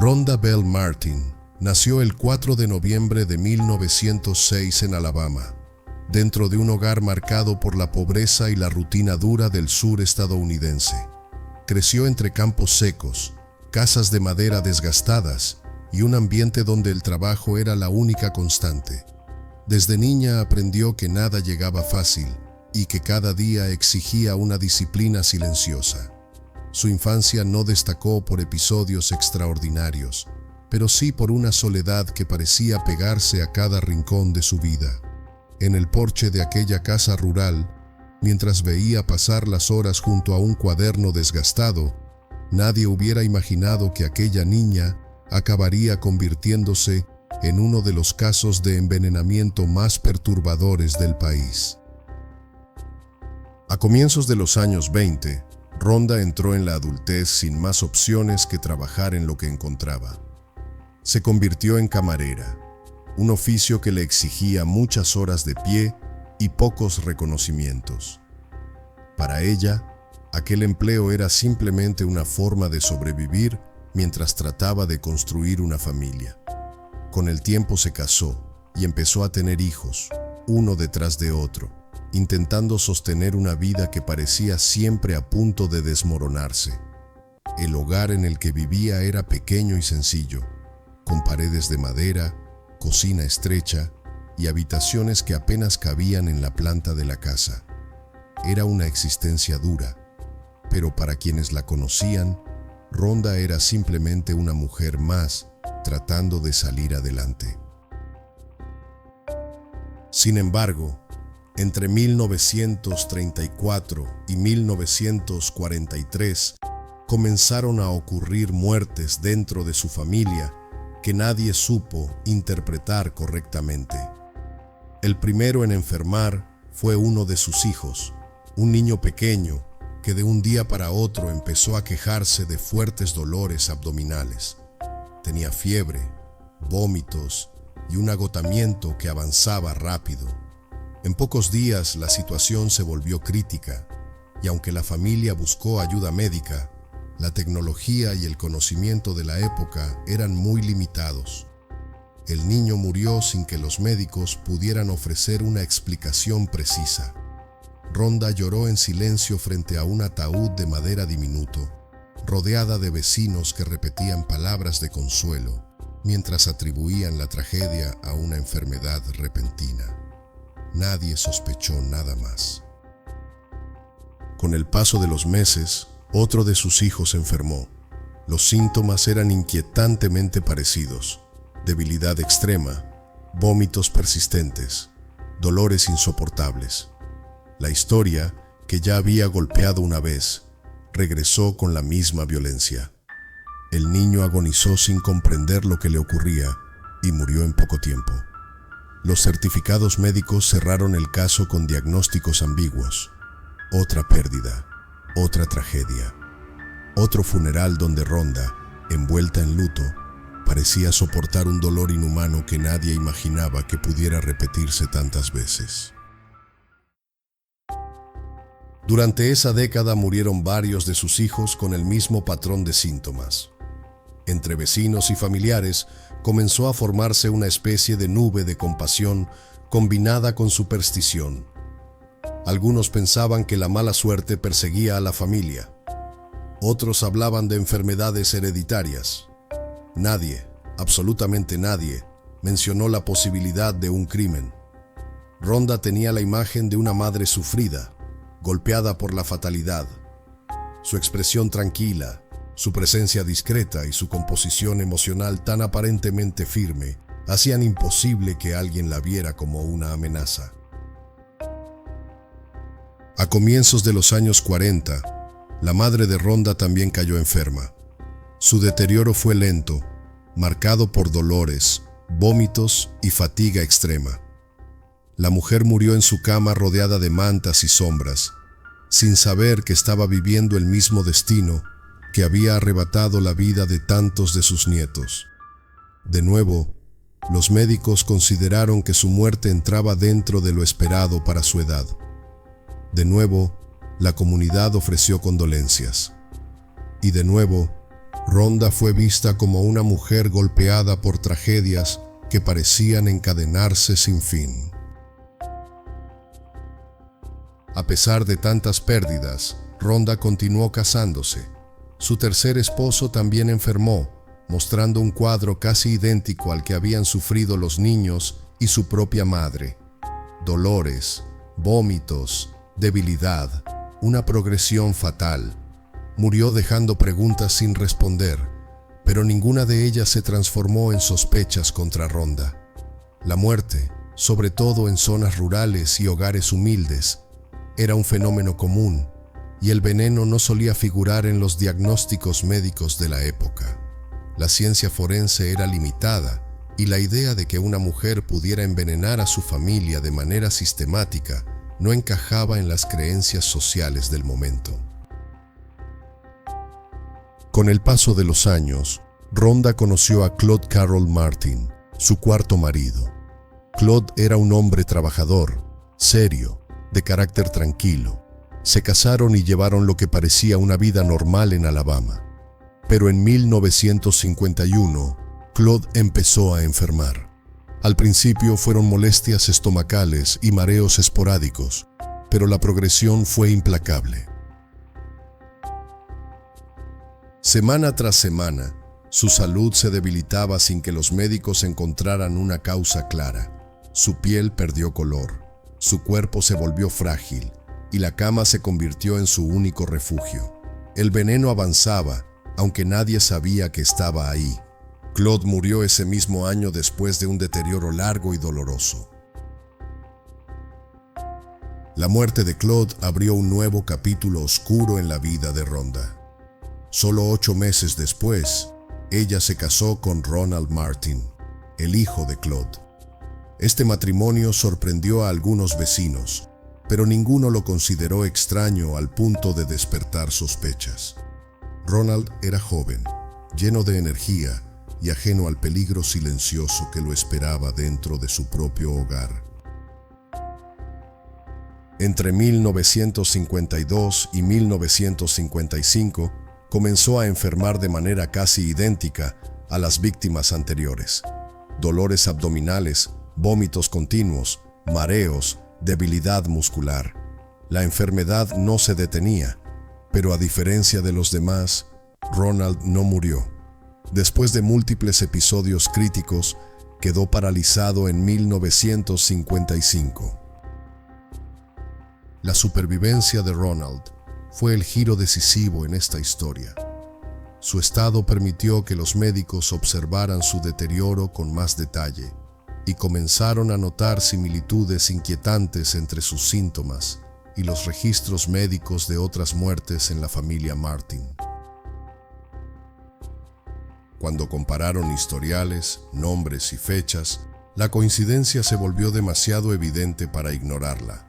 Rhonda Bell Martin nació el 4 de noviembre de 1906 en Alabama, dentro de un hogar marcado por la pobreza y la rutina dura del sur estadounidense. Creció entre campos secos, casas de madera desgastadas y un ambiente donde el trabajo era la única constante. Desde niña aprendió que nada llegaba fácil y que cada día exigía una disciplina silenciosa. Su infancia no destacó por episodios extraordinarios, pero sí por una soledad que parecía pegarse a cada rincón de su vida. En el porche de aquella casa rural, mientras veía pasar las horas junto a un cuaderno desgastado, nadie hubiera imaginado que aquella niña acabaría convirtiéndose en uno de los casos de envenenamiento más perturbadores del país. A comienzos de los años 20, Rhonda entró en la adultez sin más opciones que trabajar en lo que encontraba. Se convirtió en camarera, un oficio que le exigía muchas horas de pie y pocos reconocimientos. Para ella, aquel empleo era simplemente una forma de sobrevivir mientras trataba de construir una familia. Con el tiempo se casó y empezó a tener hijos, uno detrás de otro, intentando sostener una vida que parecía siempre a punto de desmoronarse. El hogar en el que vivía era pequeño y sencillo, con paredes de madera, cocina estrecha y habitaciones que apenas cabían en la planta de la casa. Era una existencia dura, pero para quienes la conocían, Rhonda era simplemente una mujer más tratando de salir adelante. Sin embargo, entre 1934 y 1943 comenzaron a ocurrir muertes dentro de su familia que nadie supo interpretar correctamente. El primero en enfermar fue uno de sus hijos, un niño pequeño que de un día para otro empezó a quejarse de fuertes dolores abdominales. Tenía fiebre, vómitos y un agotamiento que avanzaba rápido. En pocos días la situación se volvió crítica y aunque la familia buscó ayuda médica, la tecnología y el conocimiento de la época eran muy limitados. El niño murió sin que los médicos pudieran ofrecer una explicación precisa. Rhonda lloró en silencio frente a un ataúd de madera diminuto, rodeada de vecinos que repetían palabras de consuelo, mientras atribuían la tragedia a una enfermedad repentina. Nadie sospechó nada más. Con el paso de los meses, otro de sus hijos enfermó. Los síntomas eran inquietantemente parecidos: debilidad extrema, vómitos persistentes, dolores insoportables. La historia, que ya había golpeado una vez, regresó con la misma violencia. El niño agonizó sin comprender lo que le ocurría y murió en poco tiempo. Los certificados médicos cerraron el caso con diagnósticos ambiguos. Otra pérdida, otra tragedia, otro funeral donde Rhonda, envuelta en luto, parecía soportar un dolor inhumano que nadie imaginaba que pudiera repetirse tantas veces. Durante esa década murieron varios de sus hijos con el mismo patrón de síntomas. Entre vecinos y familiares comenzó a formarse una especie de nube de compasión combinada con superstición. Algunos pensaban que la mala suerte perseguía a la familia. Otros hablaban de enfermedades hereditarias. Nadie, absolutamente nadie, mencionó la posibilidad de un crimen. Rhonda tenía la imagen de una madre sufrida, golpeada por la fatalidad. Su expresión tranquila, su presencia discreta y su composición emocional tan aparentemente firme hacían imposible que alguien la viera como una amenaza. A comienzos de los años 40, la madre de Rhonda también cayó enferma. Su deterioro fue lento, marcado por dolores, vómitos y fatiga extrema. La mujer murió en su cama rodeada de mantas y sombras, sin saber que estaba viviendo el mismo destino que había arrebatado la vida de tantos de sus nietos. De nuevo, los médicos consideraron que su muerte entraba dentro de lo esperado para su edad. De nuevo, la comunidad ofreció condolencias. Y de nuevo, Rhonda fue vista como una mujer golpeada por tragedias que parecían encadenarse sin fin. A pesar de tantas pérdidas, Rhonda continuó casándose. Su tercer esposo también enfermó, mostrando un cuadro casi idéntico al que habían sufrido los niños y su propia madre. Dolores, vómitos, debilidad, una progresión fatal. Murió dejando preguntas sin responder, pero ninguna de ellas se transformó en sospechas contra Rhonda. La muerte, sobre todo en zonas rurales y hogares humildes, era un fenómeno común, y el veneno no solía figurar en los diagnósticos médicos de la época. La ciencia forense era limitada, y la idea de que una mujer pudiera envenenar a su familia de manera sistemática no encajaba en las creencias sociales del momento. Con el paso de los años, Rhonda conoció a Claude Carroll Martin, su cuarto marido. Claude era un hombre trabajador, serio, de carácter tranquilo. Se casaron y llevaron lo que parecía una vida normal en Alabama. Pero en 1951, Claude empezó a enfermar. Al principio fueron molestias estomacales y mareos esporádicos, pero la progresión fue implacable. Semana tras semana, su salud se debilitaba sin que los médicos encontraran una causa clara. Su piel perdió color, su cuerpo se volvió frágil y la cama se convirtió en su único refugio. El veneno avanzaba, aunque nadie sabía que estaba ahí. Claude murió ese mismo año después de un deterioro largo y doloroso. La muerte de Claude abrió un nuevo capítulo oscuro en la vida de Rhonda. Solo 8 meses después, ella se casó con Ronald Martin, el hijo de Claude. Este matrimonio sorprendió a algunos vecinos, pero ninguno lo consideró extraño al punto de despertar sospechas. Ronald era joven, lleno de energía y ajeno al peligro silencioso que lo esperaba dentro de su propio hogar. Entre 1952 y 1955, comenzó a enfermar de manera casi idéntica a las víctimas anteriores. Dolores abdominales, vómitos continuos, mareos, debilidad muscular. La enfermedad no se detenía, pero a diferencia de los demás, Ronald no murió. Después de múltiples episodios críticos, quedó paralizado en 1955. La supervivencia de Ronald fue el giro decisivo en esta historia. Su estado permitió que los médicos observaran su deterioro con más detalle y comenzaron a notar similitudes inquietantes entre sus síntomas y los registros médicos de otras muertes en la familia Martin. Cuando compararon historiales, nombres y fechas, la coincidencia se volvió demasiado evidente para ignorarla.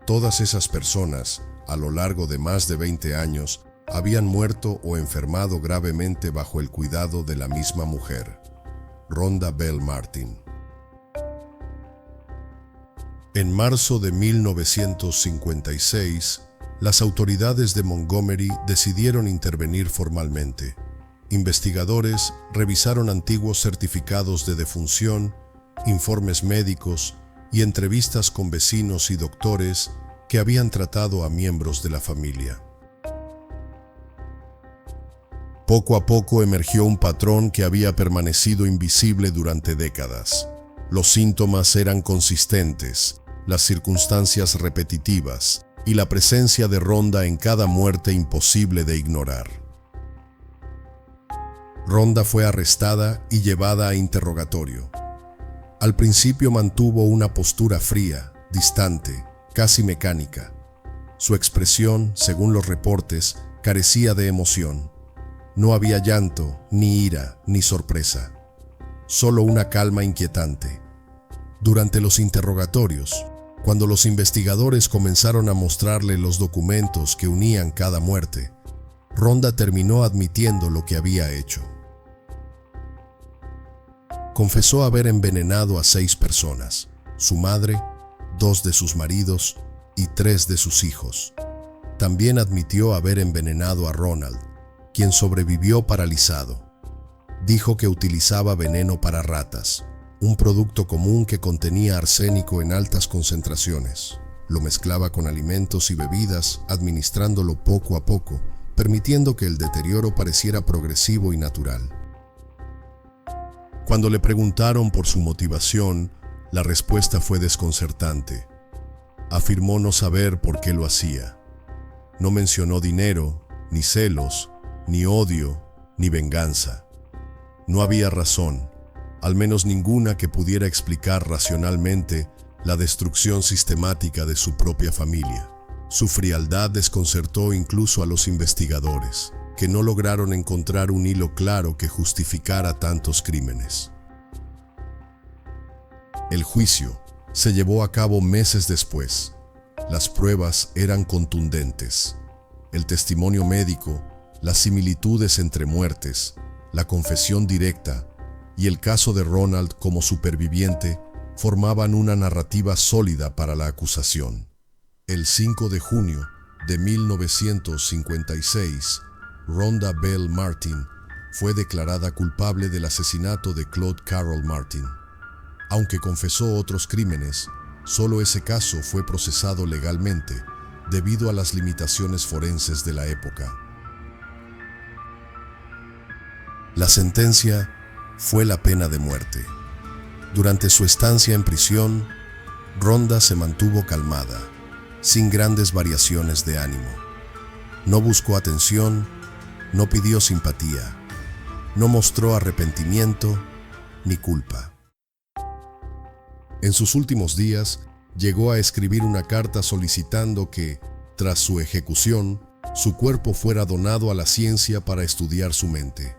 Todas esas personas, a lo largo de más de 20 años, habían muerto o enfermado gravemente bajo el cuidado de la misma mujer, Rhonda Bell Martin. En marzo de 1956, las autoridades de Montgomery decidieron intervenir formalmente. Investigadores revisaron antiguos certificados de defunción, informes médicos y entrevistas con vecinos y doctores que habían tratado a miembros de la familia. Poco a poco emergió un patrón que había permanecido invisible durante décadas. Los síntomas eran consistentes, las circunstancias repetitivas y la presencia de Rhonda en cada muerte imposible de ignorar. Rhonda fue arrestada y llevada a interrogatorio. Al principio mantuvo una postura fría, distante, casi mecánica. Su expresión, según los reportes, carecía de emoción. No había llanto, ni ira, ni sorpresa. Solo una calma inquietante. Durante los interrogatorios, cuando los investigadores comenzaron a mostrarle los documentos que unían cada muerte, Rhonda terminó admitiendo lo que había hecho. Confesó haber envenenado a 6 personas, su madre, 2 de sus maridos y 3 de sus hijos. También admitió haber envenenado a Ronald, quien sobrevivió paralizado. Dijo que utilizaba veneno para ratas, un producto común que contenía arsénico en altas concentraciones. Lo mezclaba con alimentos y bebidas, administrándolo poco a poco, permitiendo que el deterioro pareciera progresivo y natural. Cuando le preguntaron por su motivación, la respuesta fue desconcertante. Afirmó no saber por qué lo hacía. No mencionó dinero, ni celos, ni odio, ni venganza. No había razón, al menos ninguna que pudiera explicar racionalmente la destrucción sistemática de su propia familia. Su frialdad desconcertó incluso a los investigadores, que no lograron encontrar un hilo claro que justificara tantos crímenes. El juicio se llevó a cabo meses después. Las pruebas eran contundentes. El testimonio médico, las similitudes entre muertes, la confesión directa y el caso de Ronald como superviviente formaban una narrativa sólida para la acusación. El 5 de junio de 1956, Rhonda Bell Martin fue declarada culpable del asesinato de Claude Carroll Martin. Aunque confesó otros crímenes, solo ese caso fue procesado legalmente debido a las limitaciones forenses de la época. La sentencia fue la pena de muerte. Durante su estancia en prisión, Rhonda se mantuvo calmada, sin grandes variaciones de ánimo. No buscó atención, no pidió simpatía, no mostró arrepentimiento ni culpa. En sus últimos días, llegó a escribir una carta solicitando que, tras su ejecución, su cuerpo fuera donado a la ciencia para estudiar su mente.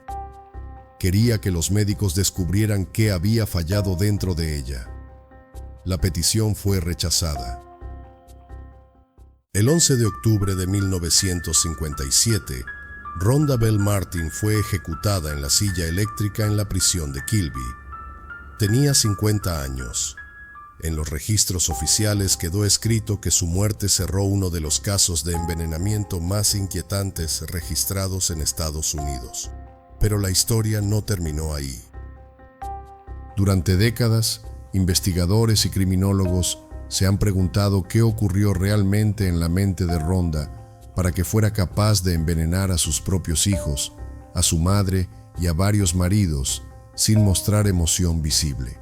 Quería que los médicos descubrieran qué había fallado dentro de ella. La petición fue rechazada. El 11 de octubre de 1957, Rhonda Bell Martin fue ejecutada en la silla eléctrica en la prisión de Kilby. Tenía 50 años. En los registros oficiales quedó escrito que su muerte cerró uno de los casos de envenenamiento más inquietantes registrados en Estados Unidos. Pero la historia no terminó ahí. Durante décadas, investigadores y criminólogos se han preguntado qué ocurrió realmente en la mente de Rhonda para que fuera capaz de envenenar a sus propios hijos, a su madre y a varios maridos sin mostrar emoción visible.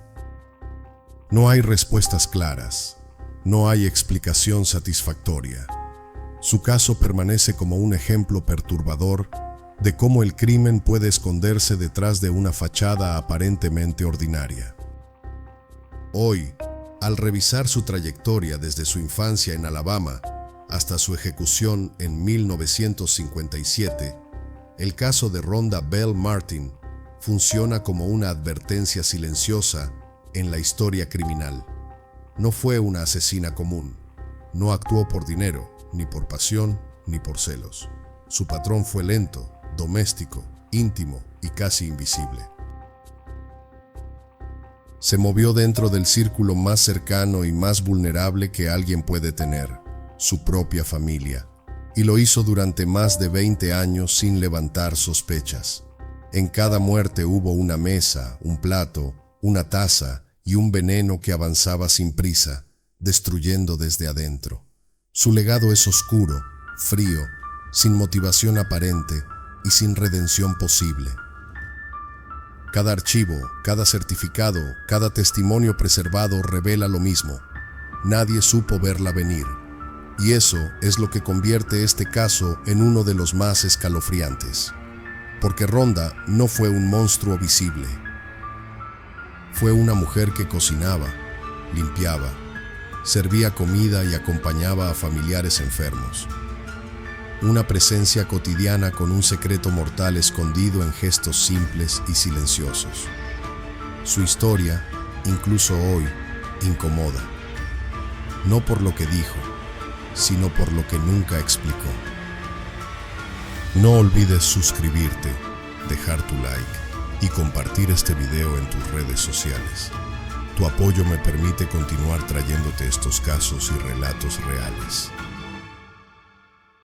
No hay respuestas claras, no hay explicación satisfactoria. Su caso permanece como un ejemplo perturbador de cómo el crimen puede esconderse detrás de una fachada aparentemente ordinaria. Hoy, al revisar su trayectoria desde su infancia en Alabama hasta su ejecución en 1957, el caso de Rhonda Bell Martin funciona como una advertencia silenciosa en la historia criminal. No fue una asesina común, no actuó por dinero, ni por pasión, ni por celos. Su patrón fue lento, doméstico, íntimo y casi invisible. Se movió dentro del círculo más cercano y más vulnerable que alguien puede tener, su propia familia, y lo hizo durante más de 20 años sin levantar sospechas. En cada muerte hubo una mesa, un plato, una taza y un veneno que avanzaba sin prisa, destruyendo desde adentro. Su legado es oscuro, frío, sin motivación aparente y sin redención posible. Cada archivo, cada certificado, cada testimonio preservado revela lo mismo. Nadie supo verla venir. Y eso es lo que convierte este caso en uno de los más escalofriantes. Porque Rhonda no fue un monstruo visible. Fue una mujer que cocinaba, limpiaba, servía comida y acompañaba a familiares enfermos. Una presencia cotidiana con un secreto mortal escondido en gestos simples y silenciosos. Su historia, incluso hoy, incomoda. No por lo que dijo, sino por lo que nunca explicó. No olvides suscribirte, dejar tu like y compartir este video en tus redes sociales. Tu apoyo me permite continuar trayéndote estos casos y relatos reales.